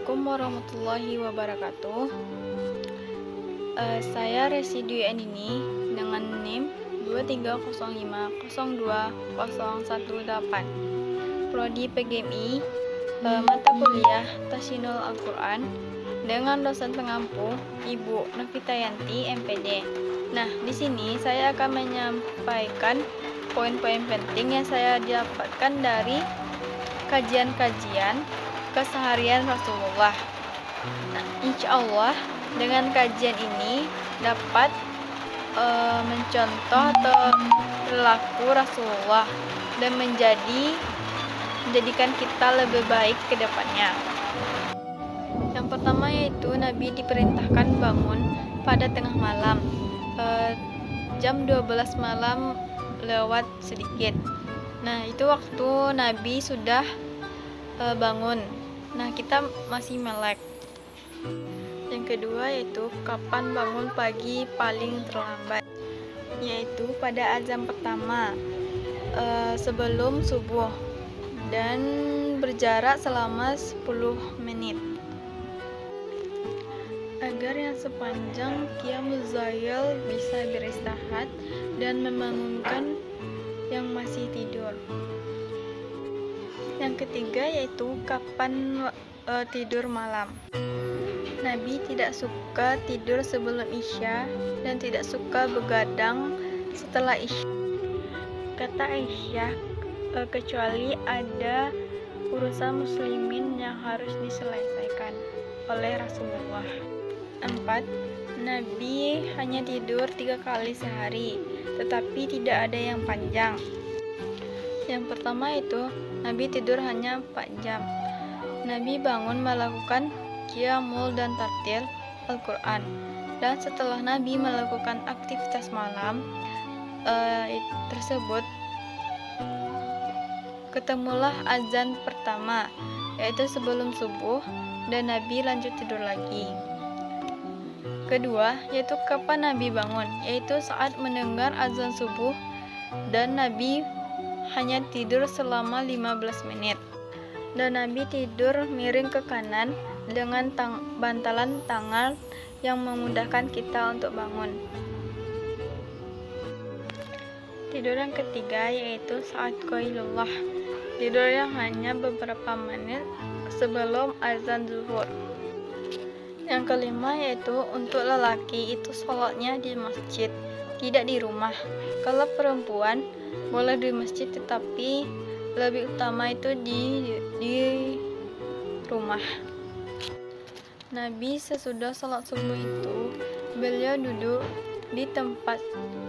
Assalamualaikum warahmatullahi wabarakatuh. Saya Residu ini dengan NIM 23050218. Prodi PGMI, mata kuliah Tasinul Al-Quran dengan dosen pengampu Ibu Novitayanti MPD. Nah, di sini saya akan menyampaikan poin-poin penting yang saya dapatkan dari kajian-kajian keseharian Rasulullah. Nah, insya Allah dengan kajian ini dapat mencontoh atau perilaku Rasulullah dan menjadikan kita lebih baik ke depannya. Yang pertama yaitu Nabi diperintahkan bangun pada tengah malam, jam 12 malam lewat sedikit. Nah, itu waktu Nabi sudah bangun. Nah, kita masih melek. Yang kedua yaitu kapan bangun pagi paling terlambat, yaitu pada azan pertama sebelum subuh dan berjarak selama 10 menit agar yang sepanjang qiyamul lail bisa beristirahat dan membangunkan yang masih tidur. Yang ketiga yaitu kapan tidur malam. Nabi tidak suka tidur sebelum Isya dan tidak suka begadang setelah Isya. Kata Aisyah, kecuali ada urusan muslimin yang harus diselesaikan oleh Rasulullah. 4. Nabi hanya tidur 3 kali sehari, tetapi tidak ada yang panjang. Yang pertama itu Nabi tidur hanya 4 jam. Nabi bangun melakukan qiyamul dan tartil Al-Quran. Dan setelah Nabi melakukan aktivitas malam tersebut, ketemulah azan pertama, yaitu sebelum subuh, dan Nabi lanjut tidur lagi. Kedua, yaitu kapan Nabi bangun, yaitu saat mendengar azan subuh, dan Nabi hanya tidur selama 15 menit. Dan Nabi tidur miring ke kanan dengan bantalan tangan yang memudahkan kita untuk bangun. Tidur yang ketiga yaitu saat qailullah, tidur yang hanya beberapa menit sebelum azan zuhur. Yang kelima yaitu untuk lelaki itu sholatnya di masjid, tidak di rumah. Kalau perempuan boleh di masjid, tetapi lebih utama itu di rumah. Nabi sesudah sholat subuh itu, beliau duduk di tempat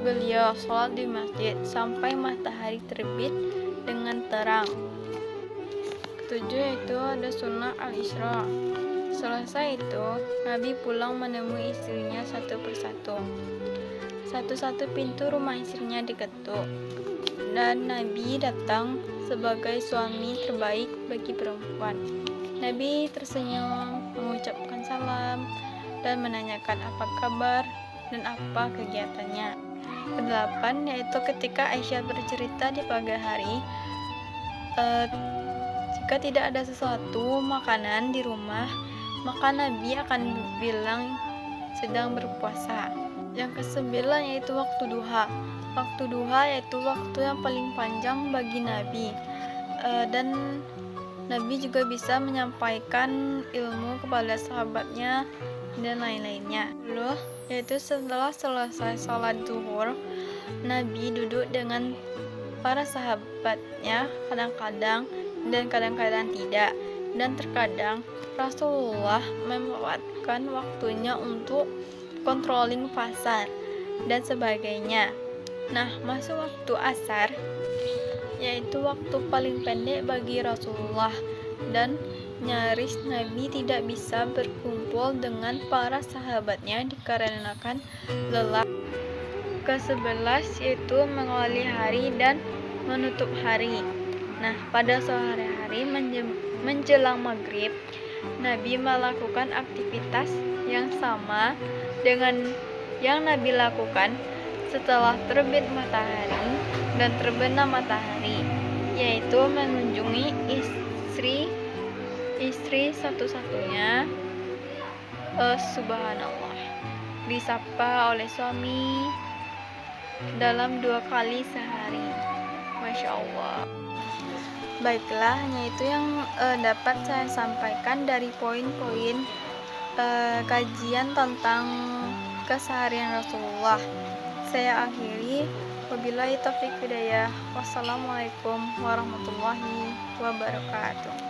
beliau sholat di masjid sampai matahari terbit dengan terang. Ketujuh yaitu ada sunnah al-Isra. Selesai itu, Nabi pulang menemui istrinya satu persatu. Satu-satu pintu rumah istrinya diketuk, dan Nabi datang sebagai suami terbaik bagi perempuan. Nabi tersenyum, mengucapkan salam, dan menanyakan apa kabar dan apa kegiatannya. Kedelapan yaitu ketika Aisyah bercerita di pagi hari, jika tidak ada sesuatu makanan di rumah, maka Nabi akan bilang sedang berpuasa. Yang kesembilan yaitu waktu duha. Waktu duha yaitu waktu yang paling panjang bagi Nabi, dan Nabi juga bisa menyampaikan ilmu kepada sahabatnya dan lain-lainnya. Yaitu setelah selesai sholat zuhur, Nabi duduk dengan para sahabatnya kadang-kadang dan kadang-kadang tidak, dan terkadang Rasulullah melewatkan waktunya untuk controlling pasar dan sebagainya. Nah, masuk waktu asar, yaitu waktu paling pendek bagi Rasulullah, dan nyaris Nabi tidak bisa berkumpul dengan para sahabatnya dikarenakan lelah. Ke-11 yaitu mengawali hari dan menutup hari. Nah, pada sore hari menjelang maghrib, Nabi melakukan aktivitas yang sama dengan yang Nabi lakukan setelah terbit matahari dan terbenam matahari, yaitu mengunjungi istri istri satu-satunya, subhanallah, disapa oleh suami dalam 2 kali sehari. Masya Allah. Baiklah, hanya itu yang dapat saya sampaikan dari poin-poin kajian tentang keseharian Rasulullah. Saya akhiri, wabillahi taufiq hidayah. Wassalamualaikum warahmatullahi wabarakatuh.